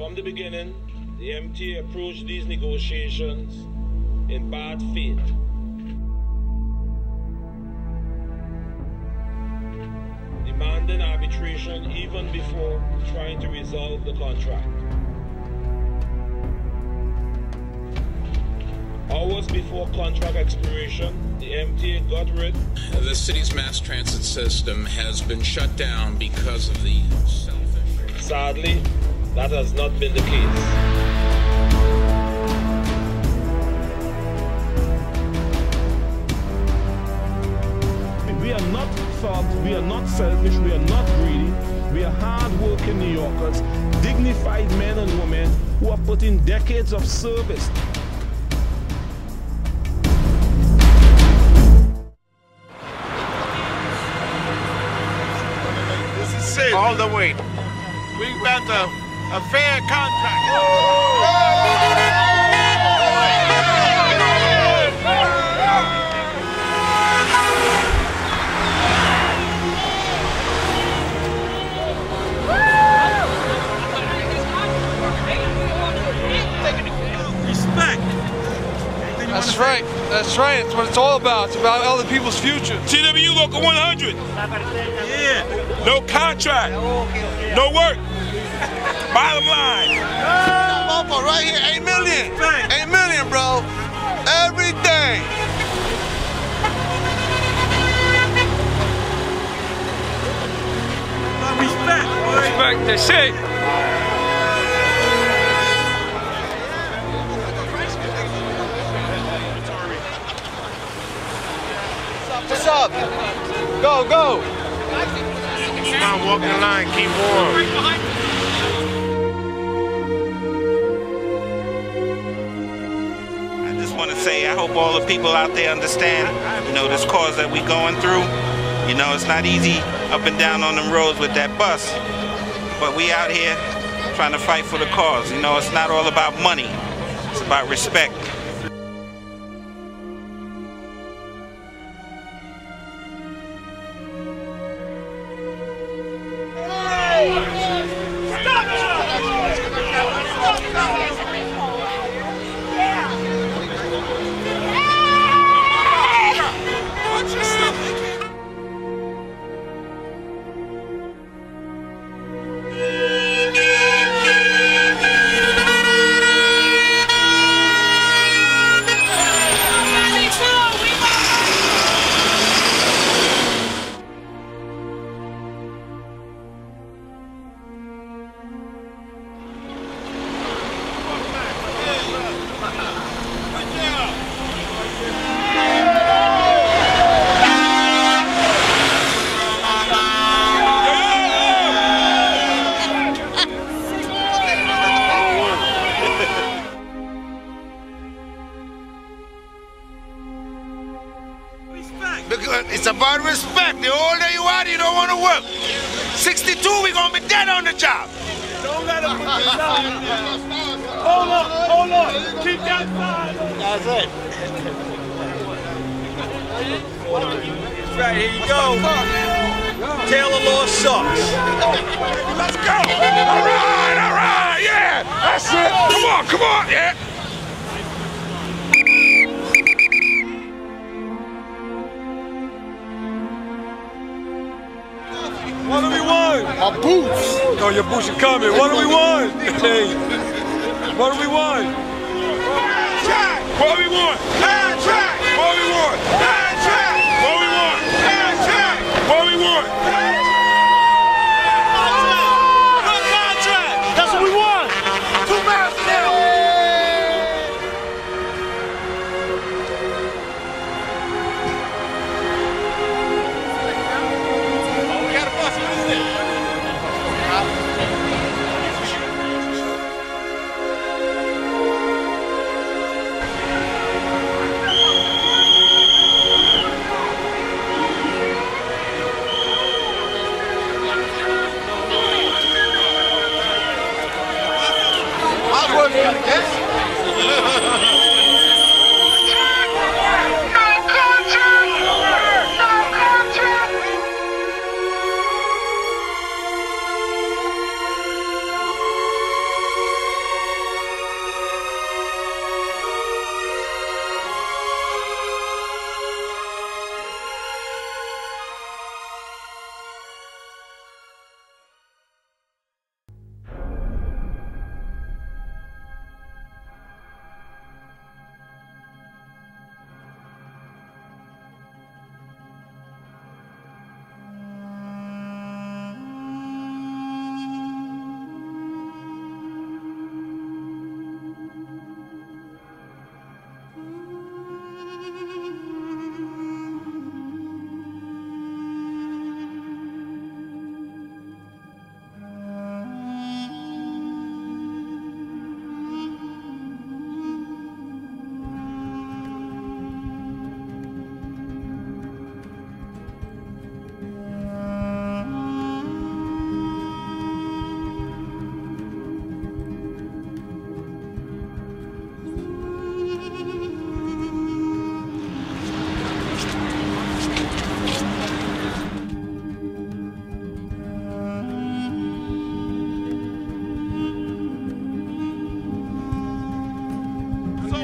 From the beginning, the MTA approached these negotiations in bad faith. Demanding arbitration even before trying to resolve the contract. Hours before contract expiration, the MTA got rid. The city's mass transit system has been shut down because of the selfish. Sadly, that has not been the case. We are not thugs, we are not selfish, we are not greedy. We are hard-working New Yorkers, dignified men and women who have put in decades of service. This is safe. All the way. We want a fair contract. That's right. That's right. That's what it's all about. It's about other people's future. TWU Local 100. Yeah. No contract. No work. Bottom line. Right here, 8 million. 8 million, bro. Everything. Respect. Respect. That's it. What's up? Go, go. Come on, walk the line, keep warm. I just want to say I hope all the people out there understand, this cause that we're going through. It's not easy up and down on them roads with that bus, but we out here trying to fight for the cause. It's not all about money. It's about respect. It's about respect. The older you are, you don't want to work. 62, we're going to be dead on the job. Don't let him put this out. Hold on. Keep that side. That's it. That's right, here you go. Taylor law sucks. Let's go. All right, yeah. That's it. Come on, yeah. What do we want? Our boots. Oh, your boots are coming. What do we want? Hey, what do we want? Contract. What do we want? Contract. What do we want? Contract. What do we want? Contract. What do we want? Contract. That's what we want. 2 miles an hour.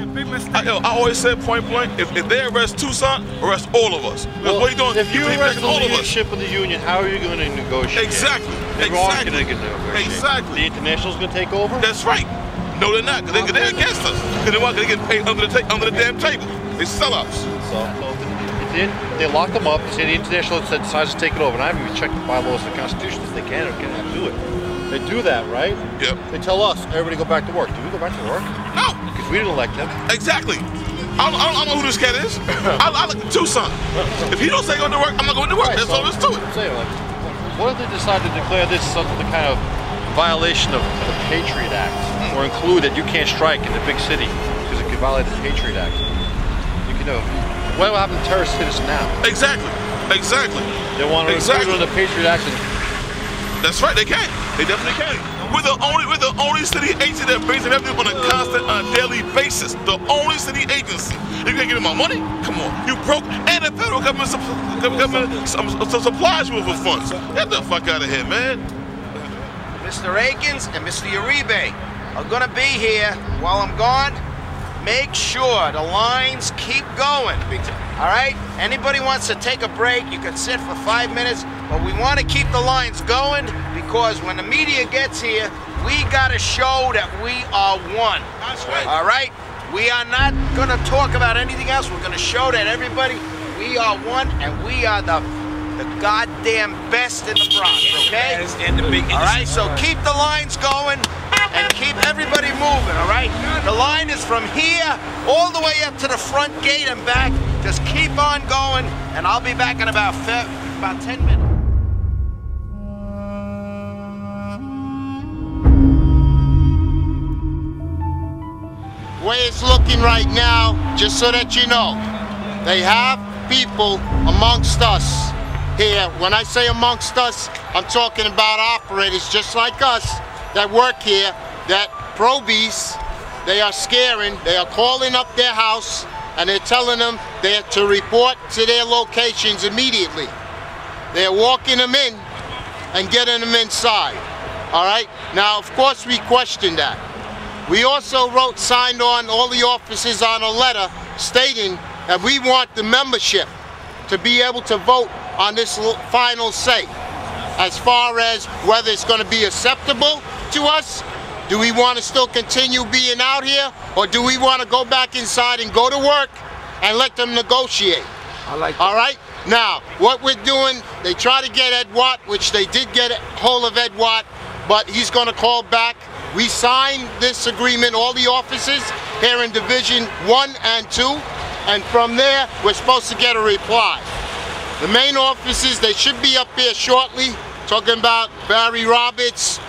I always said point blank, if they arrest Toussaint, arrest all of us. Well, what are you doing? If you arrest the all leadership of the union, how are you going to negotiate? Exactly. Everyone's going to negotiate. Exactly. The international's going to take over? That's right. No, they're not. Because they're against us. Because they get paid under the damn table. They sellouts. So they locked them up. They say the international decides to take it over. And I haven't even checked the bylaws of the Constitution if they can or cannot do it. They do that, right? Yep. They tell us, everybody go back to work. Do we go back to work? No. Because we didn't elect them. Exactly. I don't know who this cat is. I look at Toussaint. If he don't say going to work, I'm not going to work. Right, that's all there's to it. I'm saying, like, what if they decide to declare this some kind of violation of the Patriot Act, or include that you can't strike in the big city because it could violate the Patriot Act? You can know. What will happen to terrorist citizens now? Exactly. Exactly. They want to include on the Patriot Act. That's right. They can. They definitely can. We're the only city agency that brings revenue on a constant, daily basis. The only city agency. You can't get them my money? Come on. You broke, and the federal government supplies you with funds. Get the fuck out of here, man. Mr. Akins and Mr. Uribe are gonna be here while I'm gone. Make sure the lines keep going. All right? Anybody wants to take a break, you can sit for 5 minutes, but we want to keep the lines going because when the media gets here, we got to show that we are one. That's right. All right? We are not going to talk about anything else. We're going to show that everybody, we are one, and we are the goddamn best in the Bronx, okay? All right, so keep the lines going and keep everybody moving, all right? The line is from here all the way up to the front gate and back. Just keep on going, and I'll be back in about 10 minutes. The way it's looking right now, just so that you know, they have people amongst us here. When I say amongst us, I'm talking about operators just like us that work here, that probies, they are scaring, they are calling up their house, and they're telling them they're to report to their locations immediately. They're walking them in and getting them inside. All right? Now, of course, we question that. We also signed on all the officers on a letter stating that we want the membership to be able to vote on this final say as far as whether it's going to be acceptable to us. Do we want to still continue being out here, or do we want to go back inside and go to work and let them negotiate? I like that. All right? Now, what we're doing, they try to get Ed Watt, which they did get hold of Ed Watt, but he's going to call back. We signed this agreement, all the officers here in Division 1 and 2, and from there, we're supposed to get a reply. The main officers, they should be up here shortly, talking about Barry Roberts,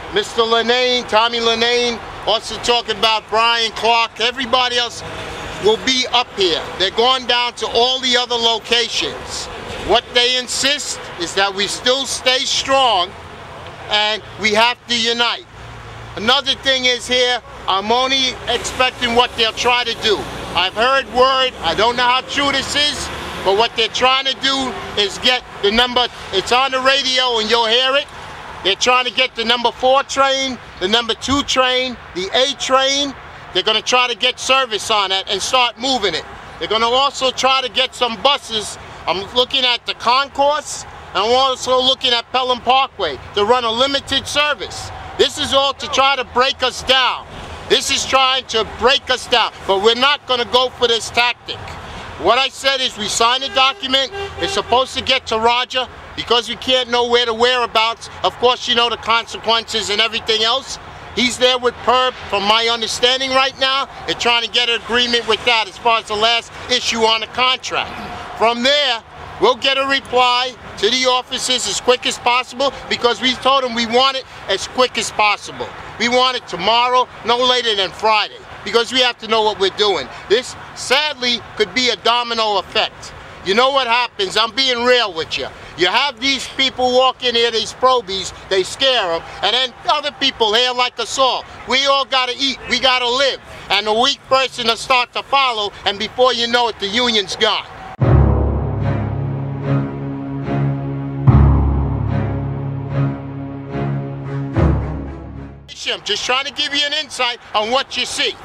Mr. Lenane, Tommy Lenane, also talking about Brian Clark. Everybody else will be up here. They're going down to all the other locations. What they insist is that we still stay strong and we have to unite. Another thing is here, I'm only expecting what they'll try to do. I've heard word, I don't know how true this is, but what they're trying to do is get the number, it's on the radio and you'll hear it. They're trying to get the number 4 train, the number 2 train, the A train. They're going to try to get service on it and start moving it. They're going to also try to get some buses. I'm looking at the concourse, and I'm also looking at Pelham Parkway to run a limited service. This is all to try to break us down. This is trying to break us down, but we're not going to go for this tactic. What I said is we signed a document. It's supposed to get to Roger. Because we can't know where the whereabouts, of course you know the consequences and everything else. He's there with Perb, from my understanding right now. They're trying to get an agreement with that as far as the last issue on the contract. From there, we'll get a reply to the officers as quick as possible because we told them we want it as quick as possible. We want it tomorrow, no later than Friday, because we have to know what we're doing. This, sadly, could be a domino effect. You know what happens, I'm being real with you. You have these people walk in here, these probies, they scare them, and then other people here like us all. We all gotta eat, we gotta live. And the weak person will start to follow, and before you know it, the union's gone. I'm just trying to give you an insight on what you see.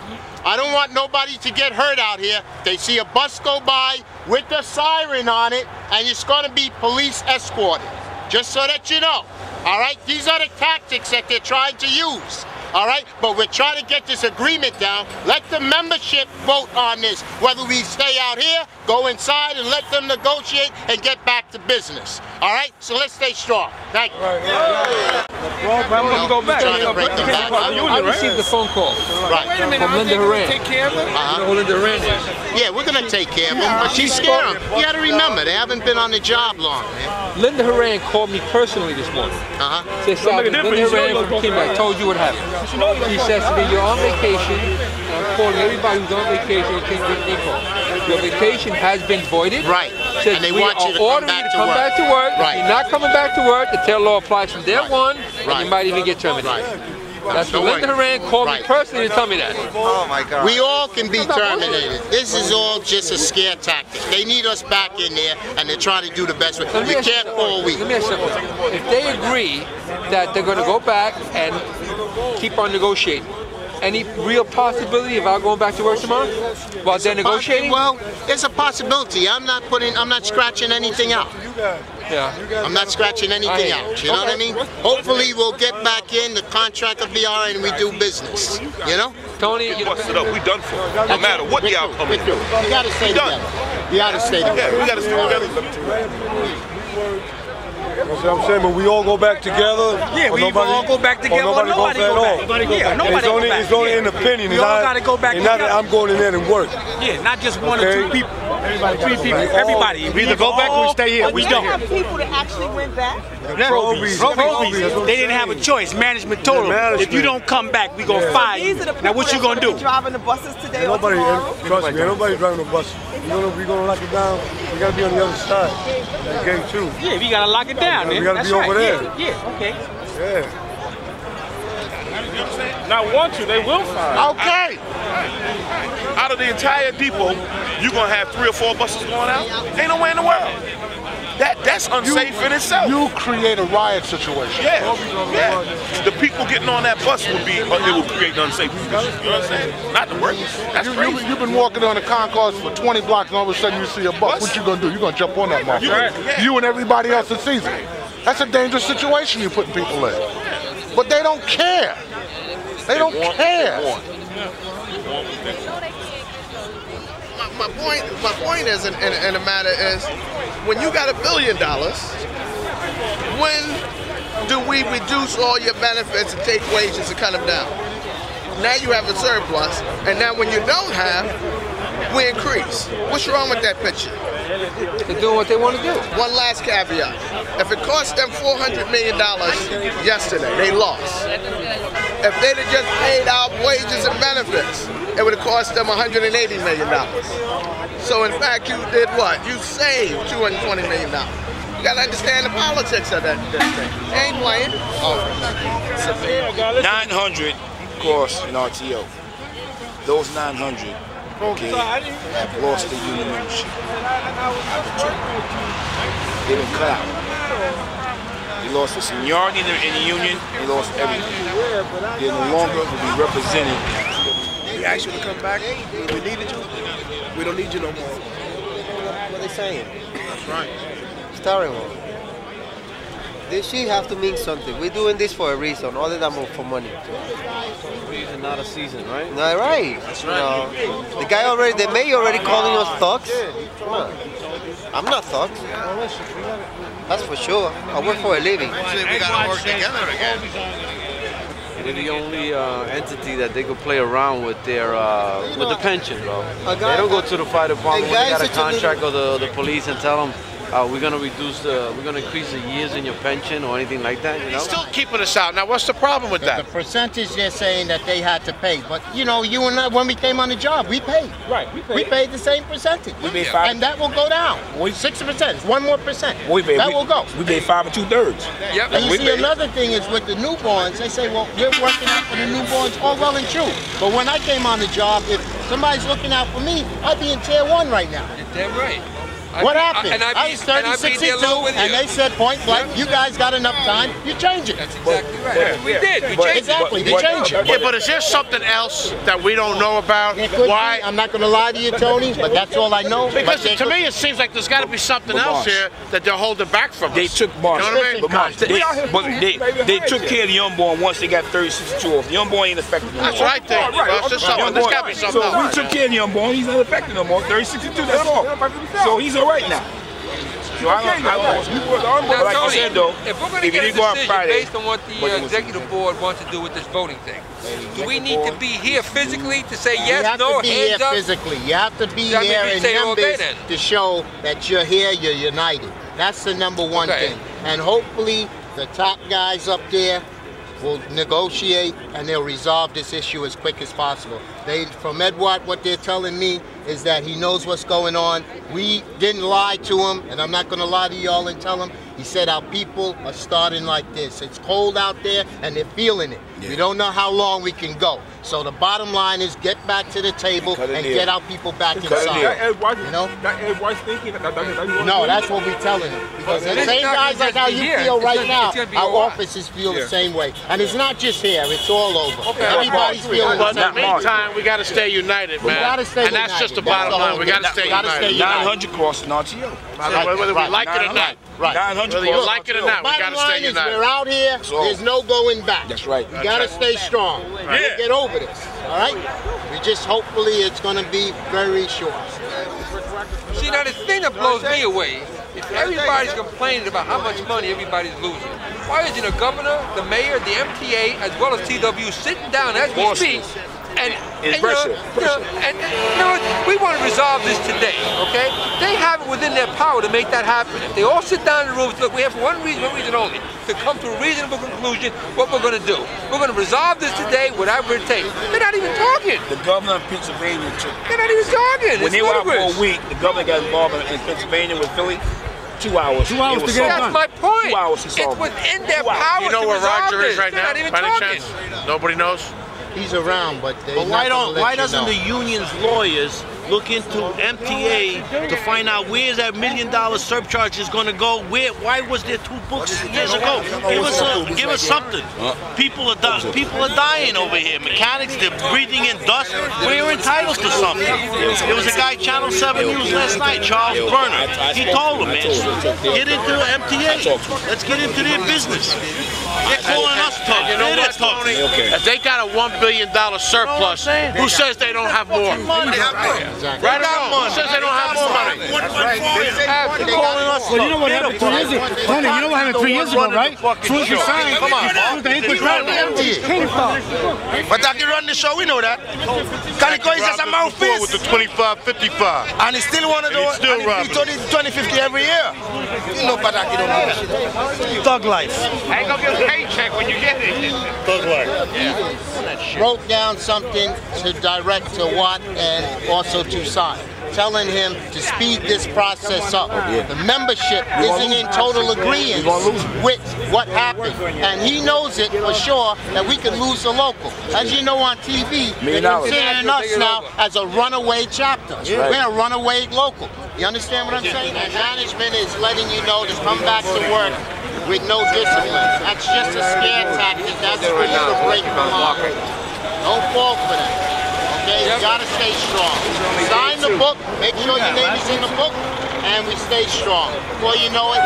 I don't want nobody to get hurt out here. They see a bus go by with a siren on it, and it's going to be police escorted. Just so that you know. All right? These are the tactics that they're trying to use. All right? But we're trying to get this agreement down. Let the membership vote on this. Whether we stay out here, go inside, and let them negotiate and get back to business. All right? So let's stay strong. Thank you. Well, I'm going to go back. I received a phone call from Linda Horan. Take care of them? You know who Linda Horan is? Yeah, we're going to take care of them, but she's scared them. You got to remember, they haven't been on the job long, man. Linda Horan called me personally this morning. Said, Sergeant, Linda Horan from Kimberly, I told you what happened. She says to me, you're on vacation, and I'm calling everybody who's on vacation and can't get an info. Your vacation has been voided. Right. Says, and they we want you to come back to work. Right. If you're not coming back to work, the tail law applies from day one, Right. and you might even get terminated. Right. That's what Linda Horan called me personally to tell me that. Oh my God. We all can be terminated. This is all just a scare tactic. They need us back in there, and they're trying to do the best. We can't fall weak. Let me ask you something. If they agree that they're going to go back and keep on negotiating, any real possibility of our going back to work tomorrow while they're negotiating? Well, it's a possibility. I'm not scratching anything out. Yeah. I'm not scratching anything out. You know what I mean? Hopefully we'll get back in, the contract will be all right, and we do business. You know? Tony, you busted up. We done for. No matter what the outcome is. You gotta stay together. You gotta stay together. Yeah, we gotta stay together. That's what I'm saying, but we all go back together. Yeah, we all go back together. Or nobody go back. Yeah, nobody go back. It's only an opinion. We all got to go back together. Not that I'm going in there and work. Yeah, not just one or two people. Everybody, 3 people. Everybody. We either go back or we stay here. We don't. have people that actually went back? Probies. They didn't have a choice. Management told them, if you don't come back, we gonna fire you. Now what you gonna do? Driving the buses today or Nobody, tomorrow? trust me, nobody driving the bus. We're gonna lock it down. We gotta be on the other side. The gate too. Yeah, we gotta lock it down. We gotta be over there. Yeah, okay. Yeah. Not want to, they will fire. Okay. Out of the entire depot, you're gonna have 3 or 4 buses going out? Ain't no way in the world. That's unsafe in itself. You create a riot situation. Yeah, yeah. The people getting on that bus would be, it would create an unsafe condition. You know what I'm saying? Not the workers. That's crazy. You've been walking on the concourse for 20 blocks and all of a sudden you see a bus. What you gonna do? You're gonna jump on that motherfucker. You and everybody else that sees it. That's a dangerous situation you're putting people in. But they don't care. They don't care. My point is, in the matter is, when you got $1 billion, when do we reduce all your benefits and take wages and cut them down? Now you have a surplus, and now when you don't have, we increase. What's wrong with that picture? They're doing what they want to do. One last caveat. If it cost them $400 million yesterday, they lost. If they'd have just paid out wages and benefits, it would have cost them $180 million. So in fact, you did what? You saved $220 million. You gotta understand the politics of that thing. They ain't playing. 900 course in RTO. Those 900 have lost the union membership. They've been cut out. They lost the seniority in the union. They lost everything. They no longer will be represented. We asked you to come back. We needed you. We don't need you no more. What are they saying? That's right. It's terrible. This shit have to mean something. We're doing this for a reason, other than for money. Season, not a season, right? Not right. That's right. You know, the guy already, the mayor already calling us thugs. Come on. I'm not thugs. That's for sure. I work for a living. Actually, we gotta work together again. They're the only entity that they could play around with their with the pension, bro. They don't go to the fire department when they got a contract or the police and tell them we're gonna increase the years in your pension or anything like that. You know? He's still keeping us out. Now, what's the problem with that? The percentage they're saying that they had to pay, but you know, you and I, when we came on the job, we paid. Right, we paid. We paid the same percentage. We paid 5, and that will go down. 6%. 1 more percent. That will go. We paid 5 2/3. Yep. And you see, another thing is with the newborns. They say, well, we're working out for the newborns. All well and true. But when I came on the job, if somebody's looking out for me, I'd be in tier 1 right now. You're damn right. What happened? I was 30-62, and they said point blank, you guys got enough time, you change it. That's exactly right. We did. We changed exactly, it. they changed it. Yeah, but is there something else that we don't know about? Why? I'm not going to lie to you, Tony, but that's all I know. Because to me, it seems like there's got to be something else here that they're holding back from us. They took Marsh. You know what I mean? They took care of the young boy once they got 30-62 off. The young boy ain't affected no more. That's right there. There's got to be something else. So we took care of the young boy. He's not affected no more. 30-62, that's all. So he's all right now. So like I said though, if we're going to get a decision based on what the executive board wants to do with this voting thing, do we need to be here physically to say yes, no, hands up? Physically. You have to be here in numbers to show that you're here, you're united. That's the number one thing. And hopefully the top guys up there will negotiate and they'll resolve this issue as quick as possible. From Edward, what they're telling me is that he knows what's going on. We didn't lie to him, and I'm not going to lie to y'all and tell him. He said our people are starting like this. It's cold out there, and they're feeling it. Yeah. We don't know how long we can go. So the bottom line is get back to the table and get our people back inside. You know? No, that's what we're telling him. Because the same guys like how you feel right now, our officers feel the same way. And it's not just here, it's all over. Everybody's feeling the same way. But in the meantime, we got to stay united, man. We got to stay united. And that's just the bottom line. We got to stay united. 900 crossing RTO. Whether we like it or not. Whether you like it or not, we got to stay united. We're out here, there's no going back. That's right. You got to stay strong. We'll get over this, all right? We just hopefully it's going to be very short. See, now the thing that blows me away, if everybody's complaining about how much money everybody's losing, why isn't the governor, the mayor, the MTA, as well as TW sitting down as we speak, and we want to resolve this today, okay? They have it within their power to make that happen. If they all sit down in the room, look, we have one reason only, to come to a reasonable conclusion what we're going to do. We're going to resolve this today, whatever it takes. They're not even talking. The governor of Pennsylvania took. They're not even talking. When they were out for a week, the governor got involved in Pennsylvania with Philly. 2 hours. 2 hours to get it done. That's my point. 2 hours to solve it. It's within their power. You know where Roger is right now? By any chance? Nobody knows? He's around, but why doesn't the union's lawyers look into MTA to find out where that $1 million surcharge is going to go? Why was there 2 books years ago? Give us something. People are dying over here. Mechanics, they're breathing in dust. We're entitled to something. There was a guy, Channel 7 News last night, Charles Berner. He told them, man, get into MTA. Let's get into their business. They're calling us tough. You know what, Tony? If they got a $1 billion surplus, who says they don't have more? Exactly. Right or wrong? Who says they don't have more money? They're calling us. Well, you know what happened 2 years ago? Tony, you know what happened 3 years ago, right? Soon as you signed, come on. But I can run the show, we know that. Calico is just a mouthpiece. With the 25-55. And he still want to do it. Still robbing. 20-50 every year. You know Badaki don't know shit. Thug life. Hang up your paycheck when you get it. Thug life. Wrote down something to direct to Watt and also to Sign, telling him to speed this process up. The membership isn't in total agreement with what happened, and he knows it for sure that we could lose the local. As you know on TV, they're considering us now as a runaway chapter. We're a runaway local. You understand what I'm saying? And management is letting you know to come back to work with no discipline. That's just a scare tactic. That's for you to break the law. Don't fall for that. Okay, you gotta stay strong. Sign the book, make sure your name is in the book, and we stay strong. Before you know it,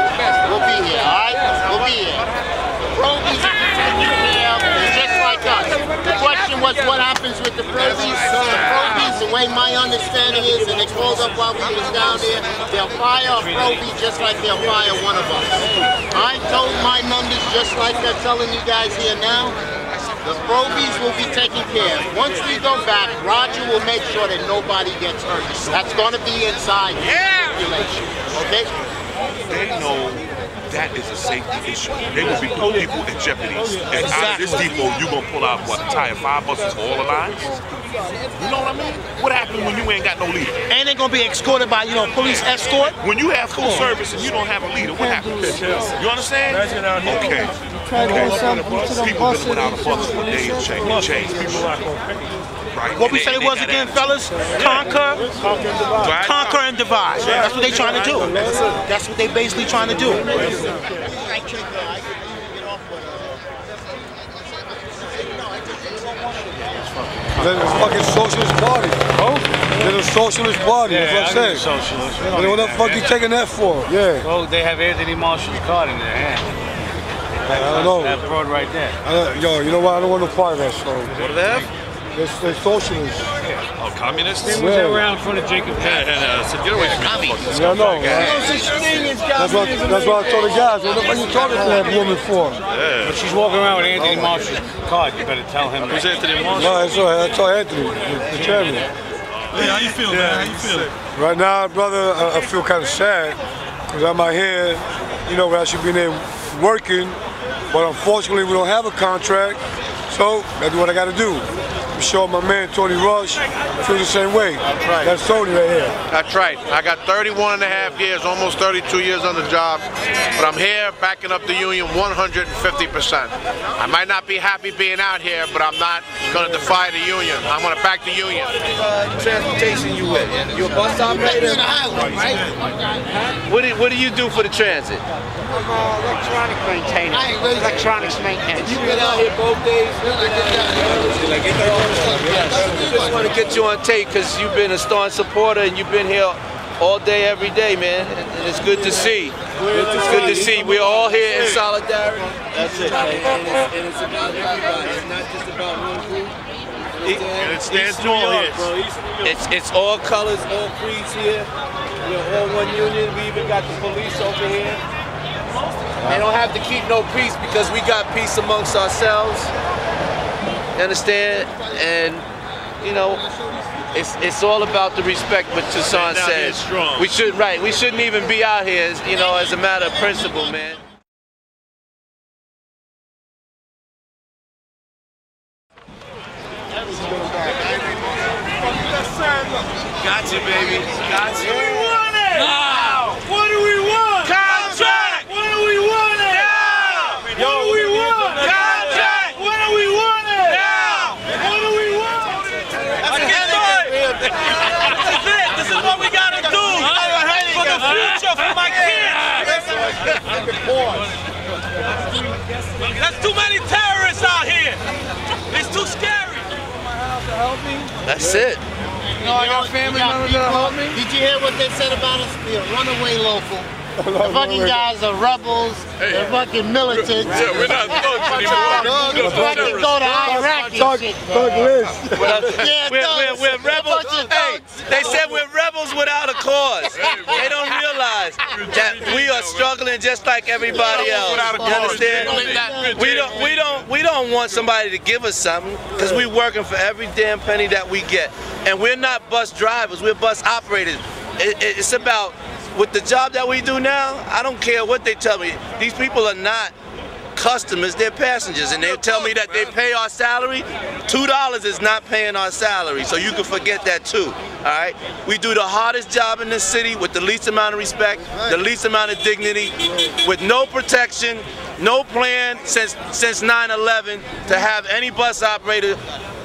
we'll be here, alright? We'll be here. The Probies are just like us. The question was what happens with the Probies? The Probies, the way my understanding is, and they called up while we was down there, they'll fire a Probie just like they'll fire one of us. I told my members, just like they're telling you guys here now, the Probies will be taken care of. Once we go back, Roger will make sure that nobody gets hurt. That's going to be inside the regulation. Okay? They know that is a safety issue. They will be putting people in jeopardy. And out of this depot, you're going to pull out, what, entire 5 buses for all the lines? You know what I mean? What happens when you ain't got no leader? And they're going to be escorted by, police escort? When you have full service and you don't have a leader, what happens? You understand? Okay. People been without a bus for days and change. People What we said it was again, fellas? Conquer and divide. That's what they're trying to do. That's what they're basically trying to do. They're a fucking socialist party. They're a socialist party, that's what I'm saying. Socialist. What the fuck you taking that for? Yeah. Well, they have Anthony Marshall's card in their hand. I don't know. That broad right there. Yo, you know what? I don't want no part of that song. What do they have? They're socialists. Oh, communists? They was around in front of Jacob. So get away from me. Yeah, I know. That's why I told the guys, what the fuck you talking to that woman for? But she's walking around with Anthony Marshall's card. You better tell him. Who's Anthony Marshall? No, that's right. I told Anthony, the chairman. Hey, how you feel, man? How you feel? Right now, brother, I feel kind of sad because I'm out here, you know, I should be there working, but unfortunately we don't have a contract, so that's what I got to do. I'm sure my man Tony Rush feels the same way. That's right. That's Tony right here. That's right. I got 31 and a half years, almost 32 years on the job, but I'm here backing up the union 150%. I might not be happy being out here, but I'm not going to defy the union. I'm going to back the union. Transportation you with? You a bus operator? What do you do for the transit? I'm electronic maintainer. Electronics maintenance. You been out here both days? I just want to get you on tape because you've been a staunch supporter and you've been here all day, every day, man. And it's good to see. It's good to see. We're all here in solidarity. That's it. And it's about everybody. It's not just about one group. And it stands tall here. It's all colors, all creeds here. We're all one union. We even got the police over here. They don't have to keep no peace because we got peace amongst ourselves. You understand? And you know, it's all about the respect. What Tucson says. We shouldn't even be out here, you know, as a matter of principle, man. Gotcha, baby. Gotcha. We want it! Now! What do we want? Contract! What do we want it? Now! What do we want? Contract! What do we want it? Now! What do we want? Let's get started! This is it. This is what we gotta do for the future, for my kids. There's too many terrorists out here. It's too scary. That's it. No, I got family members that help me. Did you hear what they said about us? We're a runaway local. The fucking guys are rebels. They're fucking militants. Yeah, we're not thugs anymore. They fucking go to Iraq and shit. We're rebels. Hey, they said we're rebels without a cause. They don't realize that we are struggling just like everybody else. You understand? We don't want somebody to give us something because we're working for every damn penny that we get. And we're not bus drivers, we're bus operators. It's about, with the job that we do now, I don't care what they tell me. These people are not customers, they're passengers. And they tell me that they pay our salary. $2 is not paying our salary, so you can forget that too, all right? We do the hardest job in this city with the least amount of respect, the least amount of dignity, with no protection, no plan since 9/11 to have any bus operator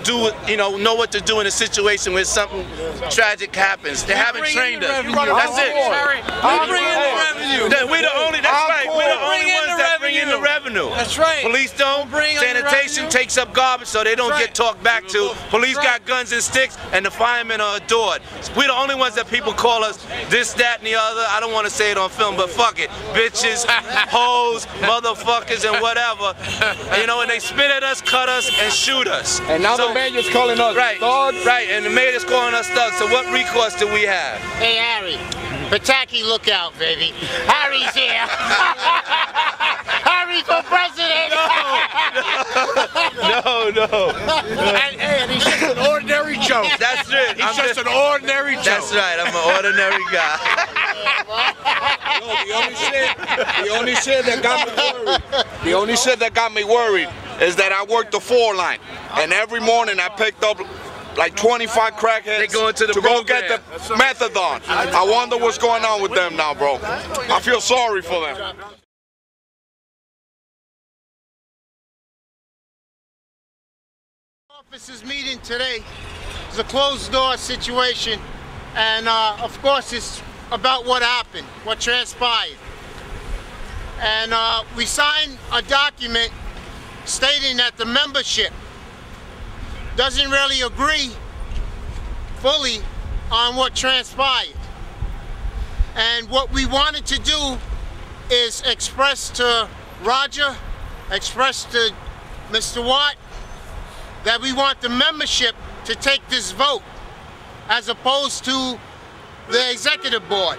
know what to do in a situation where something tragic happens. They haven't trained us. That's it. We bring in the revenue. We're the only. That's right. We're the only ones that bring in the revenue. That's right. Police don't. Sanitation takes up garbage so they don't get talked back to. Police got guns and sticks, and the firemen are adored. We're the only ones that people call us this, that, and the other. I don't want to say it on film, but fuck it. Bitches, hoes, motherfuckers, and whatever. You know, and they spit at us, cut us, and shoot us. And now the mayor's calling us thugs. Right, and the mayor's calling us thugs. So what recourse do we have? Hey, Harry. Pataki, look out, baby. Harry's here. Harry's for president. No. And he's just an ordinary Joe. That's it. He's just an ordinary Joe. That's right. I'm an ordinary guy. The only shit that got me worried is that I worked the 4 line, and every morning I picked up like 25 crackheads to go get the methadone. I wonder what's going on with them now, bro. I feel sorry for them. Officers meeting today It's a closed-door situation, and of course it's about what happened, what transpired. And we signed a document stating that the membership doesn't really agree fully on what transpired. And what we wanted to do is express to Roger, express to Mr. Watt, that we want the membership to take this vote as opposed to the executive board.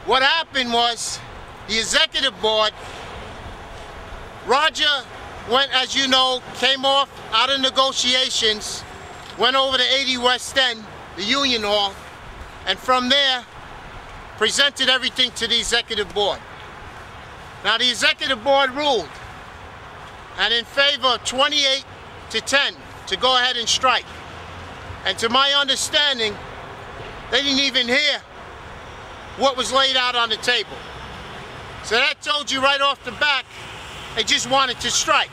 What happened was the executive board, Roger went, as you know, came off out of negotiations, went over to 80 West End, the Union Hall, and from there presented everything to the executive board. Now the executive board ruled, and in favor of 28 to 10 to go ahead and strike. And to my understanding, they didn't even hear what was laid out on the table. So that told you right off the back, they just wanted to strike.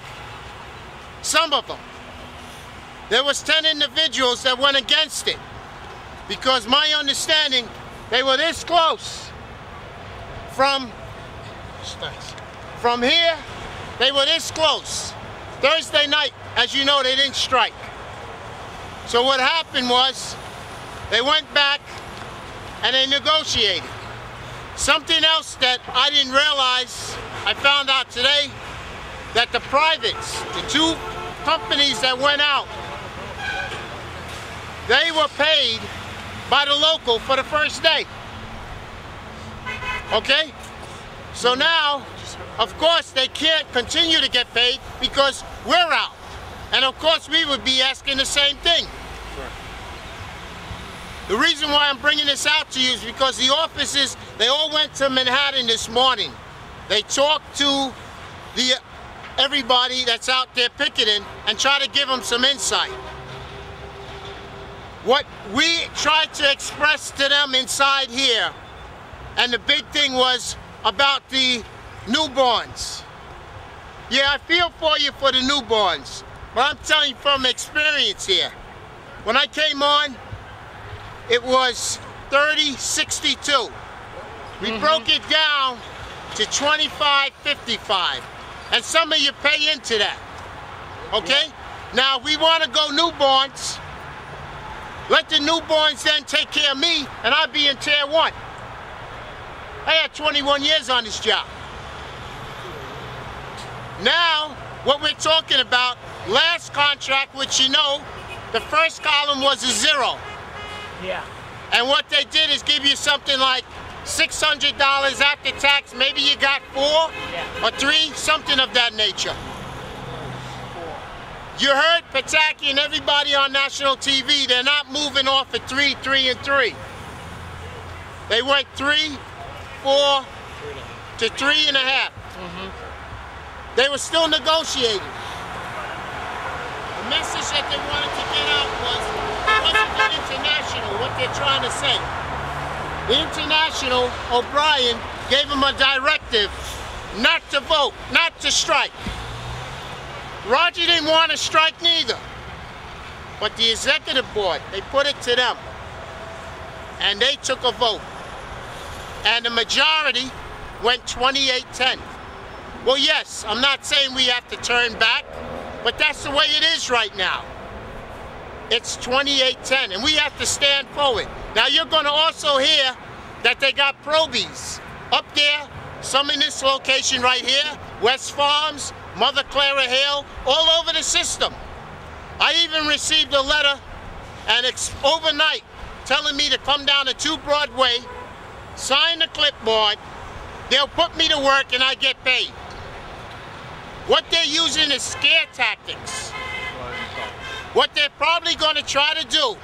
Some of them. There was 10 individuals that went against it, because my understanding, they were this close from here, they were this close. Thursday night, as you know, they didn't strike. So what happened was, they went back and they negotiated. Something else that I didn't realize, I found out today, that the privates, the two companies that went out, they were paid by the local for the first day. Okay? So now, of course, they can't continue to get paid because we're out. And of course, we would be asking the same thing. The reason why I'm bringing this out to you is because the officers, they all went to Manhattan this morning. They talked to everybody that's out there picketing and try to give them some insight. What we tried to express to them inside here, and the big thing was about the newborns. Yeah, I feel for you for the newborns, but I'm telling you from experience here. When I came on, it was 30-62. We broke it down to 25-55. And some of you pay into that. Okay? Now, if we want to go newborns, let the newborns then take care of me, and I'll be in tier 1. I had 21 years on this job. Now, what we're talking about, last contract, which you know, the first column was a 0. Yeah. And what they did is give you something like $600 after tax. Maybe you got 4 or 3, something of that nature. You heard Pataki and everybody on national TV, they're not moving off at 3, 3, and 3. They went 3, 4 to 3.5. They were still negotiating. The message that they wanted to get out was, it wasn't the international, what they're trying to say. The international, O'Brien, gave them a directive not to vote, not to strike. Roger didn't want to strike neither. But the executive board, they put it to them. And they took a vote. And the majority went 28-10. Well, yes, I'm not saying we have to turn back, but that's the way it is right now. It's 28-10, and we have to stand forward. Now, you're going to also hear that they got probies up there, some in this location right here, West Farms, Mother Clara Hill, all over the system. I even received a letter, and it's overnight, telling me to come down to 2 Broadway, sign the clipboard, they'll put me to work, and I get paid. What they're using is scare tactics. What they're probably going to try to do,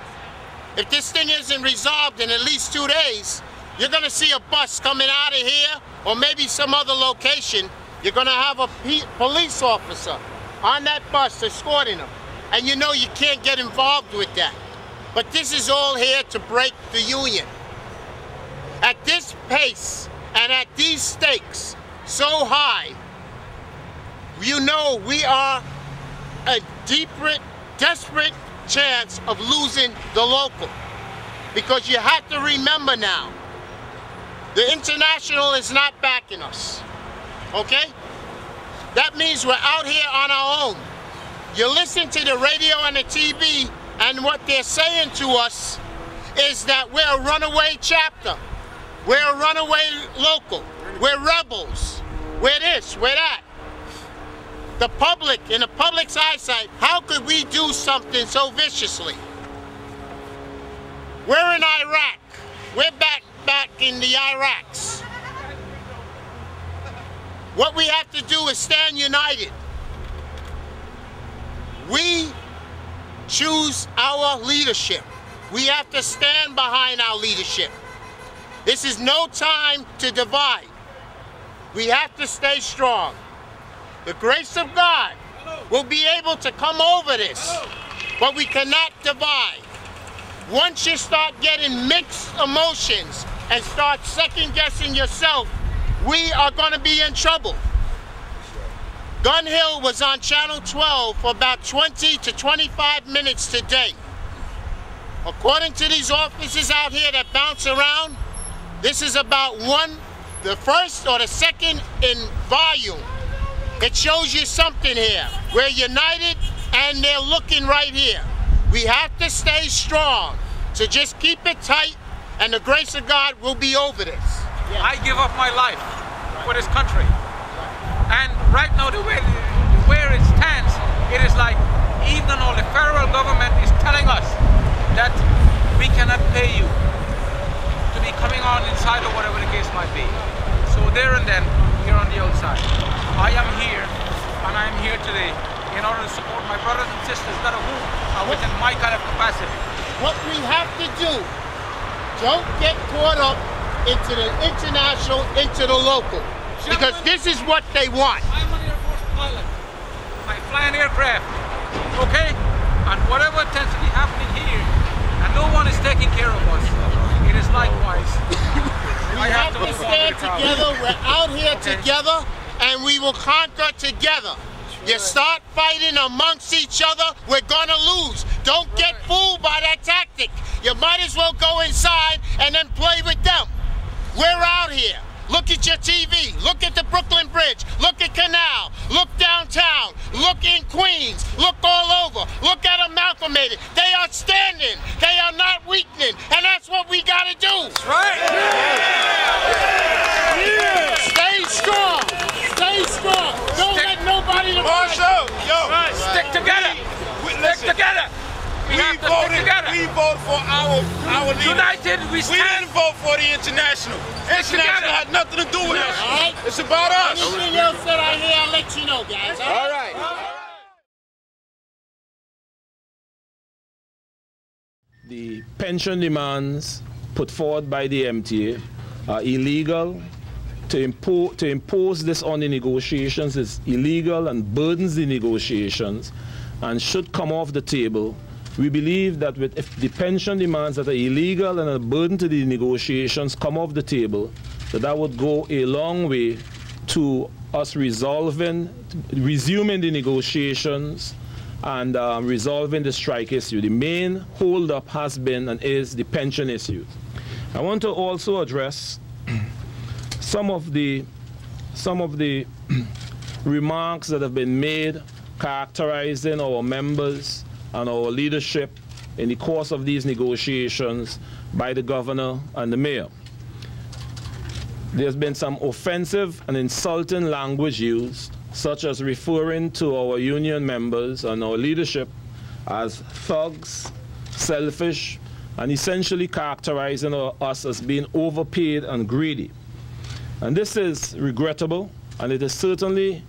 if this thing isn't resolved in at least 2 days, you're going to see a bus coming out of here or maybe some other location. You're going to have a police officer on that bus escorting them. And you know you can't get involved with that. But this is all here to break the union. At this pace and at these stakes so high, you know we are a desperate chance of losing the local. Because you have to remember now, the international is not backing us, okay? That means we're out here on our own. You listen to the radio and the TV, and what they're saying to us is that we're a runaway chapter. We're a runaway local. We're rebels. We're this, we're that. The public, in the public's eyesight, how could we do something so viciously? We're in Iraq. We're back in the Iraqs. What we have to do is stand united. We choose our leadership. We have to stand behind our leadership. This is no time to divide. We have to stay strong. The grace of God will be able to come over this, but we cannot divide. Once you start getting mixed emotions and start second-guessing yourself, we are going to be in trouble. Gun Hill was on Channel 12 for about 20 to 25 minutes today. According to these officers out here that bounce around, this is about the first or the second in volume. It shows you something here. We're united and they're looking right here. We have to stay strong. So just keep it tight and the grace of God will be over this. Yeah. I give up my life for this country. And right now where it stands, it is like even though the federal government is telling us that we cannot pay you to be coming on inside or whatever the case might be. So there and then, here on the outside. I am here, and I am here today in order to support my brothers and sisters that are within my kind of capacity. What we have to do, don't get caught up into the international, into the local. Because this is what they want. I'm an Air Force pilot. I fly an aircraft, okay? And whatever tends to be happening here, and no one is taking care of us, it is likewise. We have to stand together, we're out here together, and we will conquer together. You start fighting amongst each other, we're gonna lose. Don't get fooled by that tactic. You might as well go inside and then play with them. We're out here. Look at your TV, look at the Brooklyn Bridge, look at Canal, look downtown, look in Queens, look all over, look at amalgamated. They are standing, they are not weakening, and that's what we gotta do. That's right. Yeah. Stay strong, stay strong. Don't let nobody divide. Yo, stick together, stick together. We voted for our leaders. United, we stand. We didn't vote for the international. International had nothing to do with us. All right. It's about us. Anything else that I hear, I'll let you know, guys. All right. The pension demands put forward by the MTA are illegal. To impose this on the negotiations is illegal and burdens the negotiations and should come off the table. We believe that if the pension demands that are illegal and a burden to the negotiations come off the table, that would go a long way to us resuming the negotiations and resolving the strike issue. The main hold-up has been and is the pension issue. I want to also address some of the remarks that have been made characterizing our members and our leadership in the course of these negotiations by the governor and the mayor. There's been some offensive and insulting language used, such as referring to our union members and our leadership as thugs, selfish, and essentially characterizing us as being overpaid and greedy. And this is regrettable, and it is certainly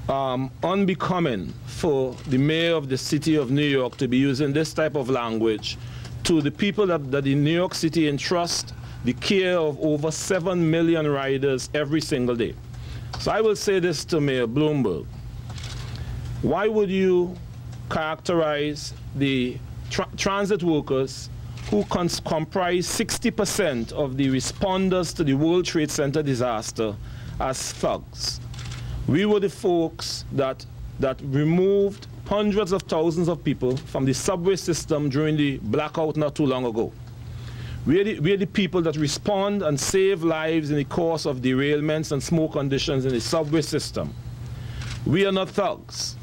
unbecoming for the mayor of the city of New York to be using this type of language to the people that the New York City entrust the care of over 7 million riders every single day. So I will say this to Mayor Bloomberg. Why would you characterize the transit workers who comprise 60% of the responders to the World Trade Center disaster as thugs? We were the folks that removed hundreds of thousands of people from the subway system during the blackout not too long ago. We're the people that respond and save lives in the course of derailments and smoke conditions in the subway system. We are not thugs.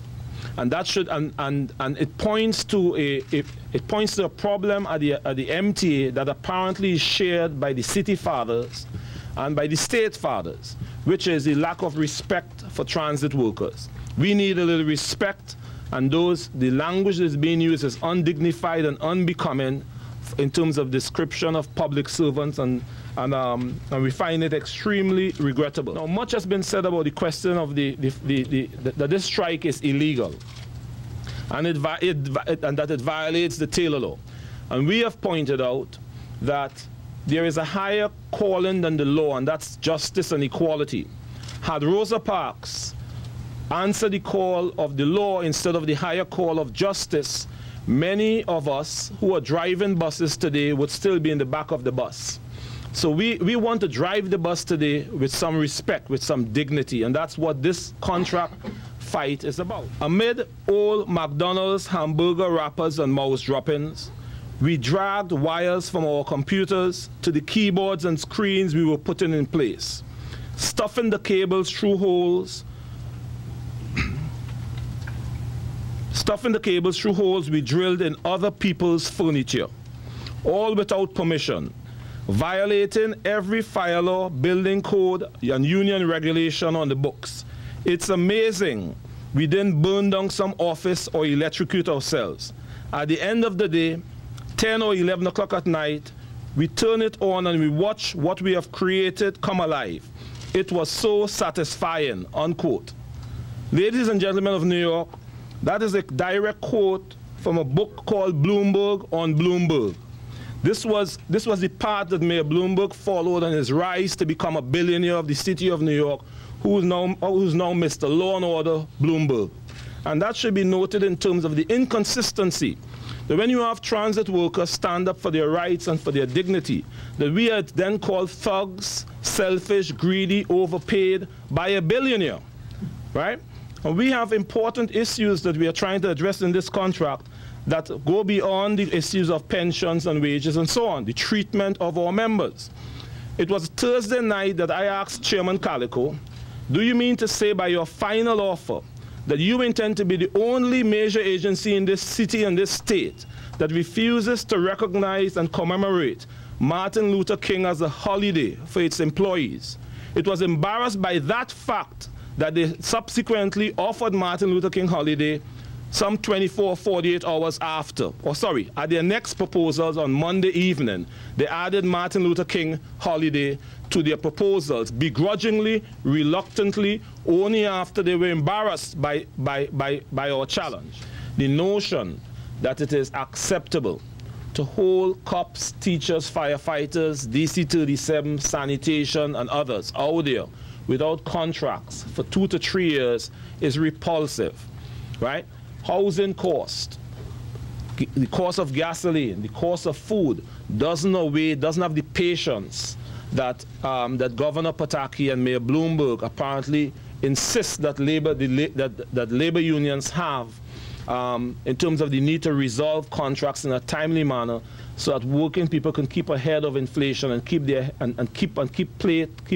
And that should and it points to a problem at the MTA that apparently is shared by the city fathers and by the state fathers, which is the lack of respect for transit workers. We need a little respect, and the language that is being used is undignified and unbecoming in terms of description of public servants, and we find it extremely regrettable. Now, much has been said about the question of that this strike is illegal, and that it violates the Taylor law. And we have pointed out that there is a higher calling than the law, and that's justice and equality. Had Rosa Parks answered the call of the law instead of the higher call of justice, many of us who are driving buses today would still be in the back of the bus. So we want to drive the bus today with some respect, with some dignity, and that's what this contract fight is about. Amid all McDonald's hamburger wrappers and mouse droppings, we dragged wires from our computers to the keyboards and screens we were putting in place, stuffing the cables through holes, we drilled in other people's furniture, all without permission, violating every fire law, building code, and union regulation on the books. It's amazing we didn't burn down some office or electrocute ourselves. At the end of the day, 10 or 11 o'clock at night, we turn it on and we watch what we have created come alive. It was so satisfying, unquote. Ladies and gentlemen of New York, that is a direct quote from a book called Bloomberg on Bloomberg. This was the path that Mayor Bloomberg followed on his rise to become a billionaire of the city of New York, who's now Mr. Law and Order Bloomberg. And that should be noted in terms of the inconsistency that when you have transit workers stand up for their rights and for their dignity, that we are then called thugs, selfish, greedy, overpaid by a billionaire, right? And we have important issues that we are trying to address in this contract that go beyond the issues of pensions and wages and so on, the treatment of our members. It was Thursday night that I asked Chairman Calico, do you mean to say by your final offer that you intend to be the only major agency in this city and this state that refuses to recognize and commemorate Martin Luther King as a holiday for its employees? It was embarrassed by that fact that they subsequently offered Martin Luther King holiday some 24, 48 hours after, or sorry, at their next proposals on Monday evening, they added Martin Luther King holiday to their proposals, begrudgingly, reluctantly, only after they were embarrassed by our challenge. The notion that it is acceptable to hold cops, teachers, firefighters, DC-37, sanitation, and others out there without contracts for 2 to 3 years is repulsive, right? Housing cost, the cost of gasoline, the cost of food doesn't have the patience that Governor Pataki and Mayor Bloomberg apparently insist that labor unions have in terms of the need to resolve contracts in a timely manner so that working people can keep ahead of inflation and keep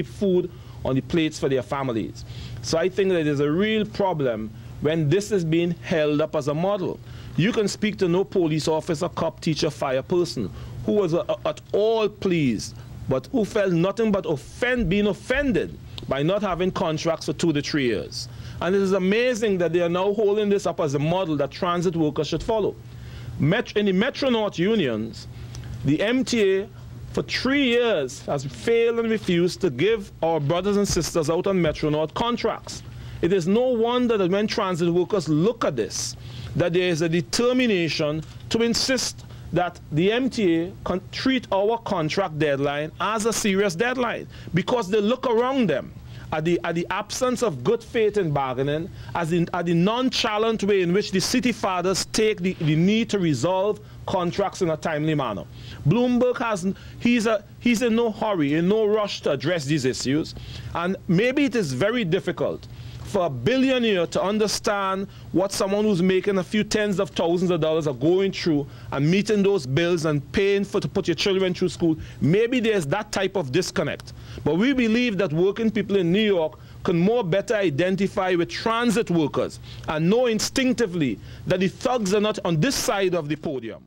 food on the plates for their families. So I think that there's a real problem when this is being held up as a model. You can speak to no police officer, cop, teacher, fire person who was at all pleased, but who felt nothing but being offended by not having contracts for 2 to 3 years. And it is amazing that they are now holding this up as a model that transit workers should follow. In the Metro-North unions, the MTA for 3 years has failed and refused to give our brothers and sisters out on Metro-North contracts. It is no wonder that when transit workers look at this, that there is a determination to insist that the MTA treat our contract deadline as a serious deadline, because they look around them at the absence of good faith in bargaining, at the nonchalant way in which the city fathers take the need to resolve contracts in a timely manner. Bloomberg he's in no hurry, in no rush to address these issues, and maybe it is very difficult for a billionaire to understand what someone who's making a few tens of thousands of dollars are going through and meeting those bills and paying to put your children through school, maybe there's that type of disconnect. But we believe that working people in New York can more better identify with transit workers and know instinctively that the thugs are not on this side of the podium.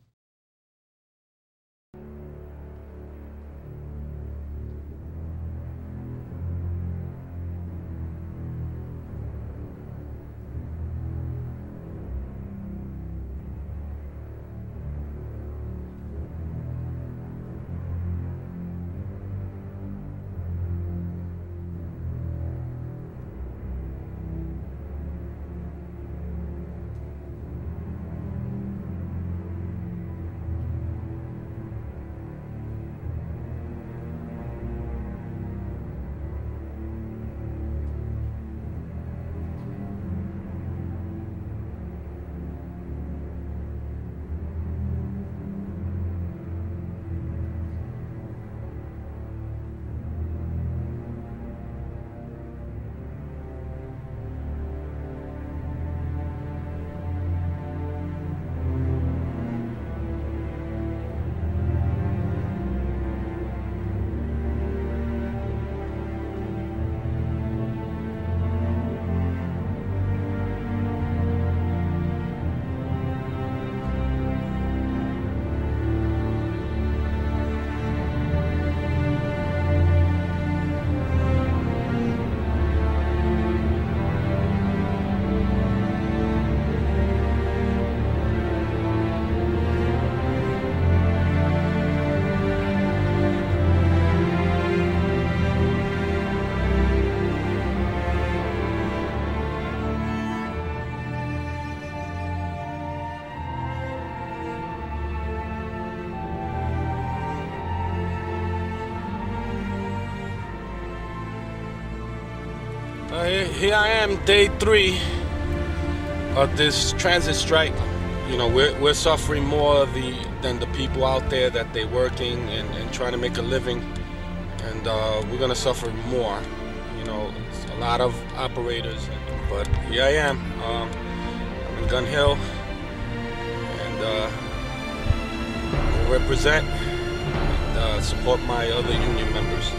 Here I am, day 3 of this transit strike. You know, we're suffering more than the people out there that they're working and trying to make a living, and we're gonna suffer more. You know, it's a lot of operators, but here I am. I'm in Gun Hill, and we'll represent and support my other union members.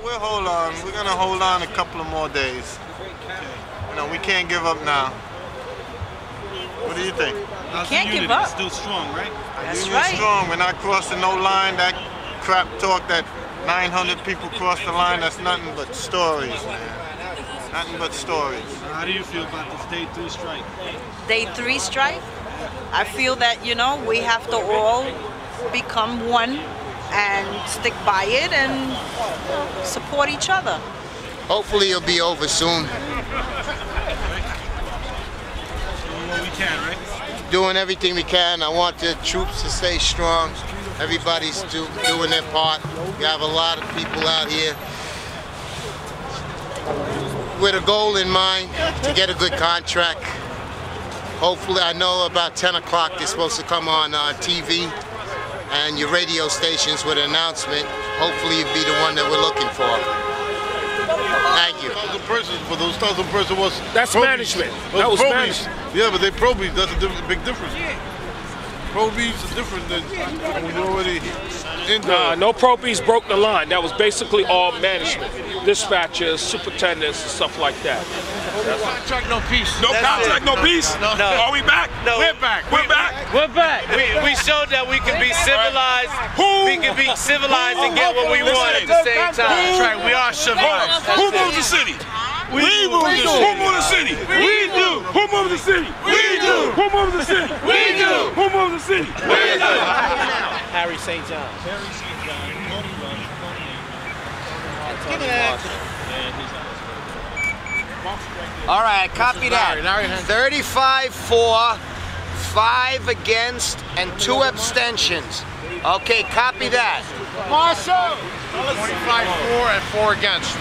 We'll hold on. We're going to hold on a couple of more days. You know, we can't give up now. What do you think? You can't give up. Still strong, right? That's right. Strong. We're not crossing no line. That crap talk that 900 people crossed the line, that's nothing but stories, man. Nothing but stories. How do you feel about this day 3 strike? Day 3 strike? I feel that, you know, we have to all become one and stick by it and support each other. Hopefully it'll be over soon. Doing what we can, right? Doing everything we can. I want the troops to stay strong. Everybody's doing their part. We have a lot of people out here with a goal in mind to get a good contract. Hopefully, I know about 10 o'clock they're supposed to come on TV and your radio stations with an announcement. Hopefully you'll be the one that we're looking for. Thank you. 1,000 persons, but those 1,000 persons was... That's management. That was management. Yeah, but they probies, that's a big difference. Probies is different than when you're already in there. No probies broke the line. That was basically all management. Dispatchers, superintendents, and stuff like that. No contract, no peace. No contract, no peace? No. Are we back? No. We're back. We're back. We're back. We showed that we can be civilized. We can be civilized and get what we want at the same time. That's right. We are civilized. Who moves the city? We move the city. Who moves the city? We do. Who moves the city? We do. Who moves the city? We do. Who moves the city? We do. Harry St. John. All right, copy that. 35 for, 5 against, and 2 abstentions. Okay, copy that. Marshall! 25 for and 4 against.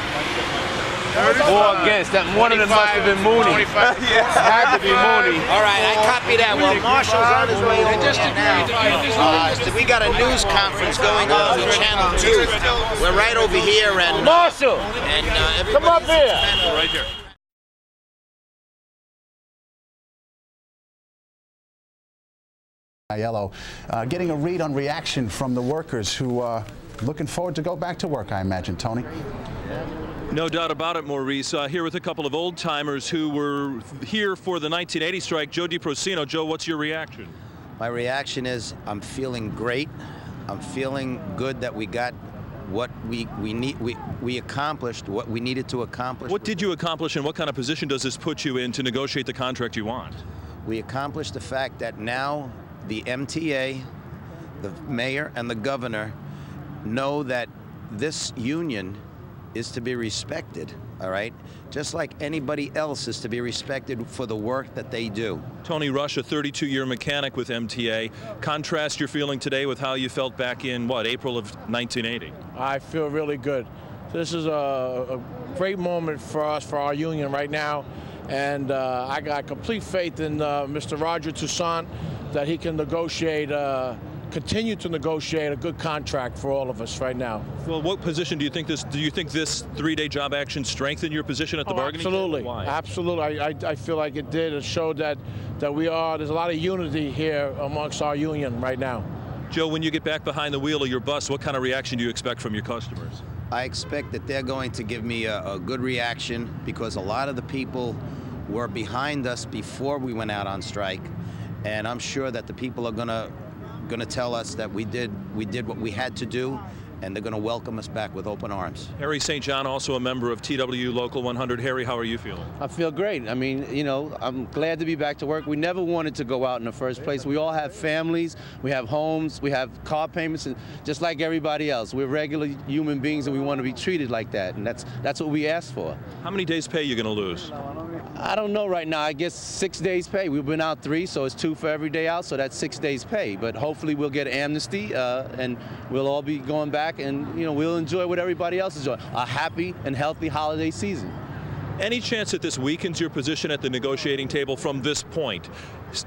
Or against? That one of them must have been Mooney. Yes, had to be Mooney. All right, I copy that. Well, Marshall's on his way over here now. We got a news conference going on with Channel 2. We're right over here, and Marshall, come up here. Right here. Yellow, getting a read on reaction from the workers who are looking forward to go back to work, I imagine. Tony? No doubt about it, Maurice. Here with a couple of old-timers who were here for the 1980 strike. Joe DiProsino. Joe, what's your reaction? My reaction is I'm feeling great. I'm feeling good that we got what we accomplished what we needed to accomplish. What did you accomplish, and what kind of position does this put you in to negotiate the contract you want? We accomplished the fact that now the MTA, the mayor, and the governor know that this union is to be respected, all right? Just like anybody else is to be respected for the work that they do. Tony Rush, a 32-year mechanic with MTA. Contrast your feeling today with how you felt back in, what, April of 1980? I feel really good. This is a great moment for us, for our union right now. And I got complete faith in Mr. Roger Toussaint that he can negotiate, continue to negotiate a good contract for all of us right now. Well, what position do you think this 3-day job action strengthened your position at the bargaining absolutely. table? Why? Absolutely. I feel like it did. It showed that there's a lot of unity here amongst our union right now. Joe, when you get back behind the wheel of your bus, what kind of reaction do you expect from your customers? I expect that they're going to give me a good reaction because a lot of the people were behind us before we went out on strike, and I'm sure that the people are gonna tell us that we did what we had to do, and they're gonna welcome us back with open arms. Harry St. John, also a member of TW Local 100. Harry, how are you feeling? I feel great. I mean, you know, I'm glad to be back to work. We never wanted to go out in the first place. We all have families, we have homes, we have car payments, and just like everybody else, we're regular human beings, and we want to be treated like that, and that's what we asked for. How many days' pay are you going to lose? I don't know right now. I guess 6 days' pay. We've been out 3, so it's 2 for every day out, so that's 6 days' pay. But hopefully we'll get amnesty, and we'll all be going back, and you know, we'll enjoy what everybody else is enjoying, a happy and healthy holiday season. Any chance that this weakens your position at the negotiating table from this point?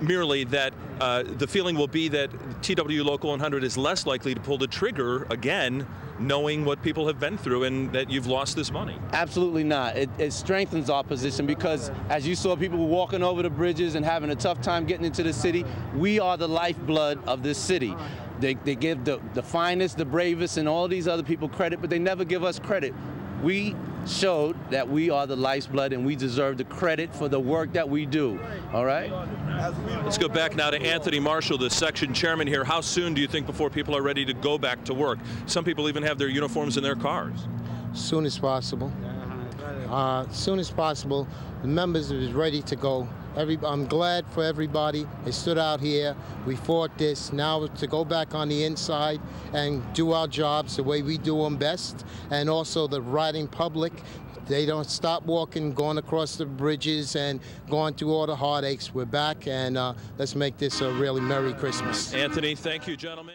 Merely that the feeling will be that TW Local 100 is less likely to pull the trigger again, knowing what people have been through and that you've lost this money? Absolutely not. It strengthens our position because, as you saw, people were walking over the bridges and having a tough time getting into the city. We are the lifeblood of this city. They give the finest, the bravest, and all these other people credit, but they never give us credit. We showed that we are the lifeblood and we deserve the credit for the work that we do. All right? Let's go back now to Anthony Marshall, the section chairman here. How soon do you think before people are ready to go back to work? Some people even have their uniforms in their cars. Soon as possible. Soon as possible. The members is ready to go. I'm glad for everybody. They stood out here. We fought this. Now to go back on the inside and do our jobs the way we do them best. And also the riding public. They don't stop walking, going across the bridges and going through all the heartaches. We're back, and let's make this a really Merry Christmas. Anthony, thank you, gentlemen.